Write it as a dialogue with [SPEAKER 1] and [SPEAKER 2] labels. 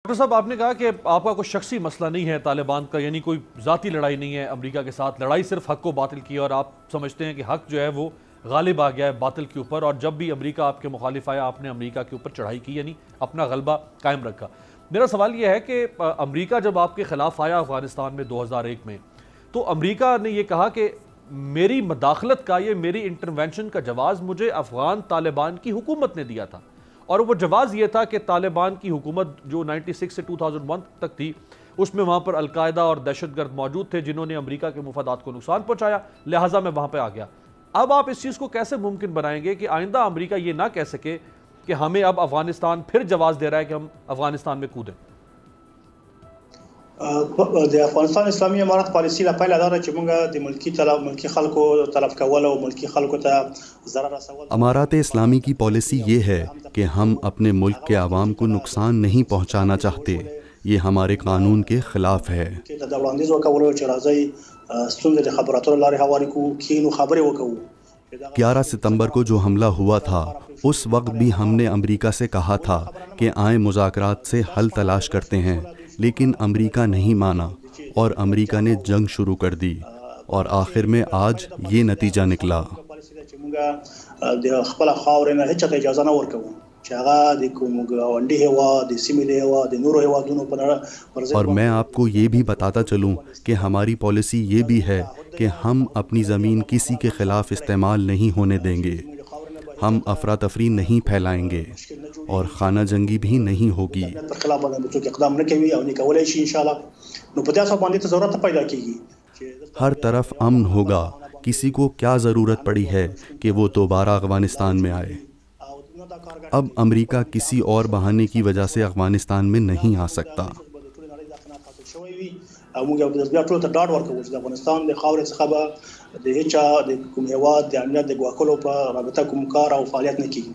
[SPEAKER 1] Doctor صاحب، آپ نے کہا کہ آپ کا کوئی شخصی مسئلہ نہیں ہے طالبان کا، یعنی کوئی ذاتی لڑائی نہیں ہے امریکہ کے ساتھ، لڑائی صرف حق و باطل کی ہے اور آپ سمجھتے ہیں کہ حق جو ہے وہ غالب آ گیا ہے باطل کے اوپر، اور جب بھی امریکہ آپ کے مخالف آیا آپ نے امریکہ کے اوپر چڑھائی کی، یعنی اپنا غلبہ قائم رکھا۔ میرا سوال یہ ہے کہ امریکہ جب آپ کے خلاف آیا افغانستان میں 2001 میں، تو امریکہ نے یہ کہا کہ میری مداخلت کا، یہ میری انٹرونشن کا جواز مجھے افغان طالبان کی حکومت نے دیا تھا، اور وہ جواز یہ تھا کہ طالبان کی حکومت جو 96 سے 2001 تک تھی، اس میں وہاں پر القاعدہ اور دہشت گرد موجود تھے جنہوں نے امریکہ کے مفادات کو نقصان پہنچایا، لہٰذا میں وہاں پہ آ گیا۔ اب آپ اس چیز کو کیسے ممکن بنائیں گے کہ آئندہ امریکہ یہ نہ کہہ سکے کہ ہمیں اب افغانستان پھر جواز دے رہا ہے کہ ہم افغانستان میں کودیں؟
[SPEAKER 2] د افغانستان اسلامي امارت پالیسي لا پایله دا ده چې موږ د ملکی خلکو تلف کول او ملکی خلکو ته ضرر رسول۔
[SPEAKER 3] امارات اسلامی کی پالیسی یہ ہے کہ ہم اپنے ملک کے عوام کو نقصان نہیں پہنچانا چاہتے، یہ ہمارے قانون کے خلاف ہے۔
[SPEAKER 2] د وړاندیز وکولو چې راځي ستونزې د خبراتو لارې هواري کوو، کینو خبرې وکړو۔
[SPEAKER 3] 11 ستمبر کو جو حملہ ہوا تھا اس وقت بھی ہم نے امریکہ سے کہا تھا کہ آئیں مذاکرات سے حل تلاش کرتے ہیں، لیکن امریکہ نہیں مانا اور امریکہ نے جنگ شروع کر دی، اور آخر میں آج یہ نتیجہ نکلا۔ اور میں آپ کو یہ بھی بتاتا چلوں کہ ہماری پالیسی یہ بھی ہے کہ ہم اپنی زمین کسی کے خلاف استعمال نہیں ہونے دیں گے، ہم افراتفری نہیں پھیلائیں گے اور خانہ جنگی بھی نہیں ہوگی۔ ہر طرف امن ہوگا، کسی کو کیا ضرورت پڑی ہے کہ وہ دوبارہ افغانستان میں آئے؟ اب امریکہ کسی اور بہانے کی وجہ سے افغانستان میں نہیں آ سکتا۔
[SPEAKER 2] موږ بیا ټول ته ډاډ ورکوو چې د افغانستان د خاورې څخه به د هیچا د کوم هیواد د امنیت د ګواښلو په رابطه کوم کار او فعالیت نه کیږي۔